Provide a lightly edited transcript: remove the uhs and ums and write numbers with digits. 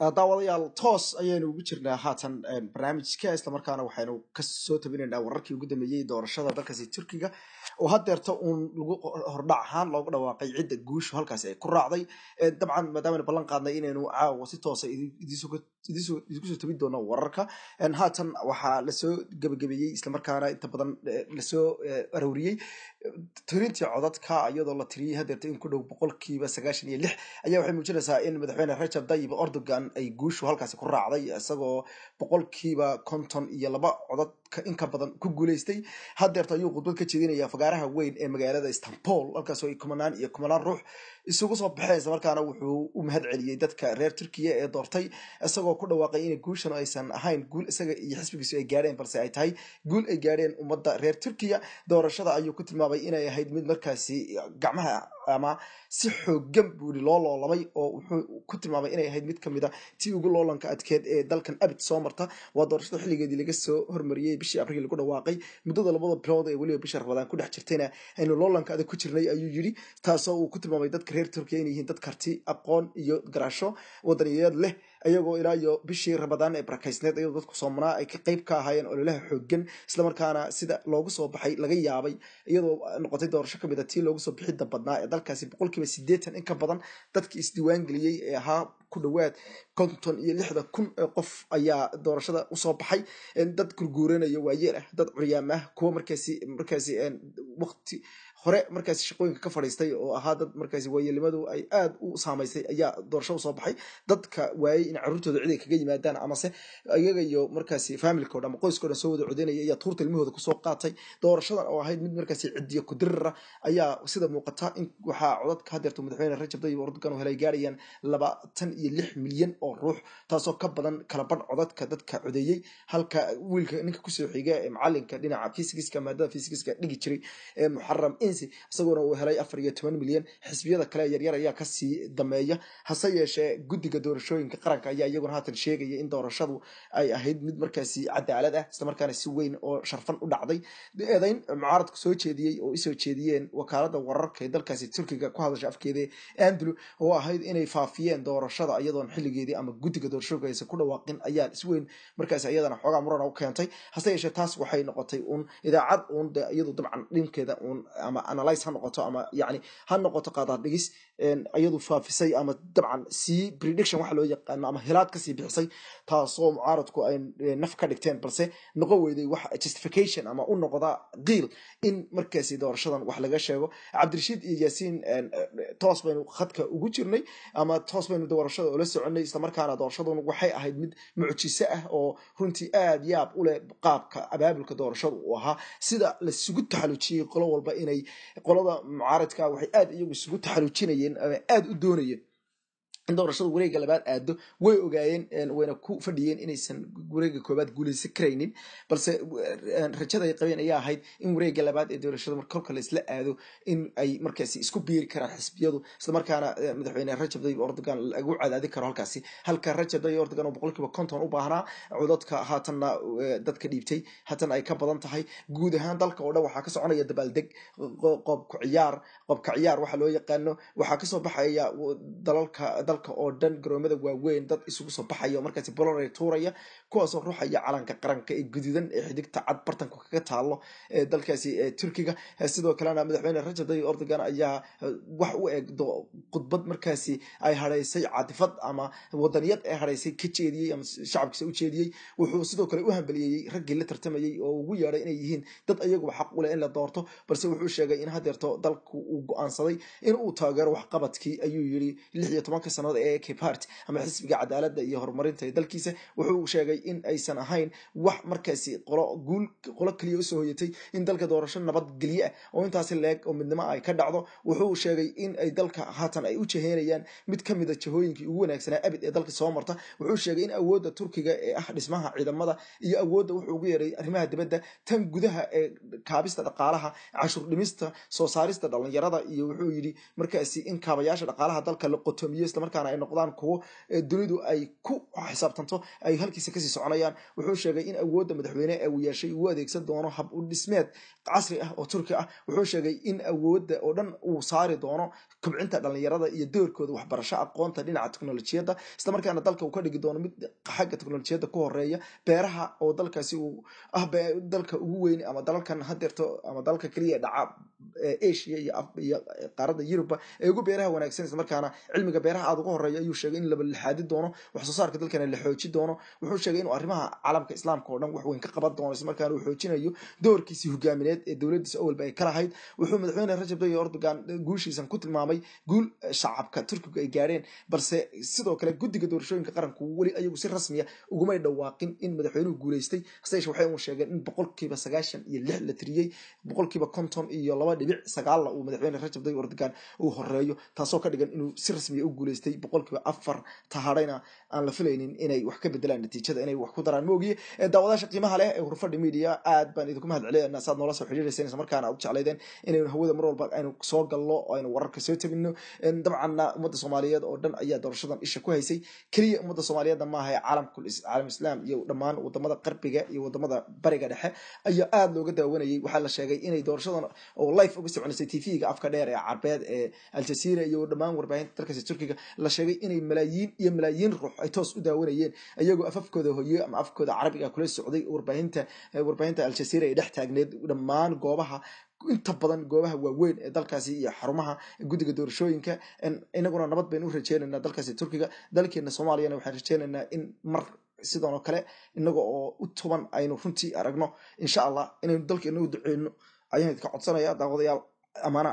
daawadayaal toos ayaynu ugu jirnaa haatan barnaamijka isla markaana waxaynu ka soo tabinaynaa wararkii ugu dambeeyay doorashada dalkaasi Turkiga oo hadeerta lagu hordhac ahaan loogu dhawaaqay cidda guushu halkaas ay ku raacday dabcan maadaama ballan qaadnay inaynu caawa si toos ah idinku soo tabin doono wararka haatan waxaa la soo gabagabeeyay isla markaana inta badan la soo arooriyay tirintii codadka iyadoo la tiriyay hadeerta in ku dhow 96% ayaa waxay muujinaysaa in madaxweyne Recep Tayyip Erdogan ay guushu halkaas ku raacday isagoo 52% codad in ka badan ku guuleystay hadeerta ayuu khudbad ka jeedinaya fagaaraha weyn ee magaalada Istanbul halkaas oo ay kumanaan ruux isugu soo baxeen markaana wuxuu u mahad celiyay dadka reer Turkiga ee doortay isagoo ku dhawaaqay in guushan aysan ahayn guul isaga iyo xisbigiisu ay gaareen balse ay tahay guul ay gaareen ummadda reer Turkiga doorashada ayuu ku tilmaamay inay ahayd mid markaasi gacmaha ama si xooggan buu loo loolamay oo wuxuu ku tilmaamay inay ahayd mid kamid ah tii ugu loolanka adkeed ee dalkan abid soo marta waa doorashada xilligeedii laga soo hormariyay bishii Abriil lagu dhawaaqay muddada 2 bilood ee waliba bishii Ramadaan ku dhex jirtayna aynu loolanka adag ku jirnay ayuu yiri taasoo uu ku tilmaamay dadka reer Turkiga inay yihiin dad karti aqoon iyo garasho wadaniyeed leh ayagoo ilaa iyo bishii Ramadaan ee barakaysneed ayuu dadku Soomaaliya ay ka qayb ka ahaayeen ololaha xooggan isla markaana sida loogu soo baxay laga yaabay iyadoo noqotay doorasho kamid ah tii loogu soo bixid badnaa ee dalkaasi 80% in ka badan dadkii isdiiwaan galiyay ee ahaa ku dhawaad 56,000 qof ayaa doorashada u soo baxay dad gurguuranaya waayeel ah dad curyaam ah kuwa markaasi waqti hore markaasi shaqooyinka ka fadhiistay oo ahaa dad markaasi waayeelnimadu ay aad u saameysay ayaa doorasho soo baxay dadka waayay in carruurtooda cid ay kaga yimaadaan ama se ayaga iyo markaasi familkooda ama qoyskooda soo wada codeynaya ayaa tuurta ilmahooda ku soo qaatay doorashadan oo ahayd mid markaasi cidiyo ku dirra ayaa sida muuqata in waxa codadka hadeerto madaxweyne Recep Tayyip Erdogan oo helay gaarayaan 26 milyan oo ruux taasoo ka badan kala badh codadka dadka codeeyay halka wiilka ninka ku soo xiga ee macalinka dhinaca physics maadada physics dhigi jiray ee Muharram isagoo uu helay 14 milyan xisbiyada kale yar ayaa ka sii dameeya hase yeeshee guddiga doorashooyinka qaranka ayaa iyaguna haatan sheegaya in doorashadu ay ahayd mid markaasi cadaalad ah isla markaana si weyn oo sharfan u dhacday eedayn mucaaradku soo jeediyay oo isoo jeediyeen wakaalada wararka ee dalkaasi Turkiga ku hadasha afkeeda Anadolu oo ahayd inay faafiyeen doorashada iyadoon xilligeedii ama guddiga doorashooyinka aysan ku dhawaaqin ayaa si weyn markaasi iyadana xogaa muran u keentay hase yeeshee taas waxay noqotay idaacad iyadu dabcan dhinkeeda ama analyze ha noqoto ama yani ha noqoto qaadaad dhigis iyadu faafisay ama dabcan si prediction waxa loo yaqaan ama hilaad ka sii bixisay taasoo mucaaradku ay naf ka dhigteen balse noqon weyday wax justification ama u noqda qiil in markaasi doorashadan wax laga sheego Cabdirashiid iyo Yaasiin toos baynu khadka ugu jirnay ama toos baynu doorashada oo la soconay isla markaana doorashadan waxay ahayd mid mucjiso ah oo runtii aad yaab u leh qaabka abaabulka doorashadu u ahaa sida la isugu taxalujiyay qolo walba inay qolada mucaaradka waxay aad iyagu isugu taxalujinayeen aad u doonayeen in doorashada wareegga labaad aado way ogaayeen wayna ku fadhiyeen inaysan wareegga koobaad guuleysan kareynin balse rajada ay qabeen ayaa ahayd in wareegga labaad ee doorashada marka la isla aado in ay markaasi isku biiri karaan xisbiyadu isla markaana madaxweyne Recep Tayyip Erdogan lagu cadaadi karo halkaasi halka Recep Tayyip Erdogan oo 50% u baahnaa codadka haatanna dadka dhiibtay haatan ay ka badan tahay guud ahaan dalka oo dhan waxa ka soconaya dabaaldeg qobka ciyaar waxa loo yaqaano waxa ka soo baxaya dalka oo dhan garoomada waaweyn dad isugu soo baxaya markaasi bolore tuuraya kuwaas oo ruuxaya calanka qaranka ee guduudan ee xidigta cad bartanka kaga taalo ee dalkaasi Turkiga sidoo kale madaxweyne Recep Tayyip Erdogan ayaa wax u eegdo khudbad markaasi ay hareysay caadifad ama wadaniyad ay hareysay ka jeediyay ama shacabkiisa u jeediyay wuxuu sidoo kale u hambaliyay raggii la tartamayay oo ugu yeeray inay yihiin dad ayagu xaq u leh in la doorto balse wuxuu sheegay in hadeerto dalku uu go'aansaday in uu taageero wax qabadkii ayuu yiri 16 sano ee Kepart ama xisbiga cadaaladda iyo horumarinta dalkiisa wuxuu sheegay in aysan ahayn wax markaasi qolo kaliya u soo hoyatay in dalka doorasho nabad galiye oo intaas leeg oo midnimo ay ka dhacdo wuxuu sheegay in ay dalka haatan ay u jeheynayaan mid kamid ah jahooyinkii ugu wanaagsanaa abid ee dalka soo marta wuxuu sheegay in awoodda Turkiga ee dhismaha ciidamada iyo awoodda wuxuu ugu yeeray arrimaha dibadda tan gudaha ee kaabista dhaqaalaha cashuur dhimista soo saarista dhalinyarada iyo wuxuu yiri markaasi in kaabayaasha dhaqaalaha dalka la qotomiyo isla markaana ay noqdaan kuwo dunidu ay ku xisaabtanto ay halkiisa kasii soconayaan. wuxuu sheegay in awoodda madaxweyne ee uu yeeshay uu adeegsan doono hab u dhismeed casri ah oo turki ah. wuxuu sheegay in awoodda oo dhan uu saari doono kobcinta dhalinyarada iyo doorkooda waxbarasho aqoonta dhinaca teknolojiyadda, isla markaana dalka uu ka dhigi doono mid xagga teknolojiyadda ku horeeya. beeraha oo dalkaasi uu ah dalka ugu weyn ama dalalkan hadeerto ama dalka kaliya dhaca Asia iyo qaaradda Yurub ee ugu beeraha wanaagsan, isla markaana cilmiga beeraha aad uga horeeya ayuu sheegay in la lixaadi doono, wax soo saarka dalkana la xoojin doono. wuxuu sheegay inuu arrimaha caalamka islaamka oo dhan wax weyn ka qaban doono, isla markaana uu xoojinayo doorkiisii hogaamineed ee dowladdiisa awalba ay ka lahayd. wuxuu madaxweyne Rajab Tayyip Erdogan guushiisan ku tilmaamay guul shacabka turkiga ay gaareen, balse sidoo kale guddiga doorashooyinka qaranku weli ayagu si rasmiya ugumay dhawaaqin in madaxweynuhu guuleystay. hase waxay u sheegeen in 96% la tiriyey, 52.2% uu madaxweyne Rajab Tayyip Erdogan uu horeeyo, taasoo ka dhigan inuu si rasmiya u guuleystay. 4% tahadhayna aan la filaynin inay wax ka bedelaan natiijada, inay wax ku daraan moogiye. daawadaasha qiimaha leh ee Hurfadhi Media aad baan idinku mahadcelinaynaa saad noola soo xiriireyseen, isla markaana aad u jeclaydeen inaynu hawada mar walba aynu soo galno oo aynu wararka soo tabino. dabcanna ummadda Soomaaliyeed oo dhan ayaa doorashadan isha ku haysay, kaliya ummadda Soomaaliyeed ma aha caalam islaam iyo dhammaan wadamada qarbiga iyo wadamada bariga dhexe ayaa aad looga daawanayay. waxaa la sheegay inay doorashadan oo live uga soconaysay TV-ga afka dheer ee Carbeed ee Al Jazeera iyo dhammaan warbaahinta dalkaasi Turkiga, la sheegay inay malaayiin iyo malaayiin ruux ay toos u daawanayeen iyagoo afafkooda hooyo ama afkooda carabiga kula socday. warbaahinta Al Jazeera ay dhex taagneed dhammaan goobaha inta badan goobaha waaweyn ee dalkaasi iyo xarumaha guddiga doorashooyinka. inaguna nabad baynu u rajeynaynaa dalkaasi Turkiga. dalkeena Soomaaliyana waxaan rajeynaynaa in mar sidoo kale inaga oo u tuban aynu runtii aragno insha Allah inaynu dalkeena u duceyno ayaan idinka codsanayaa daawadayaal. amaana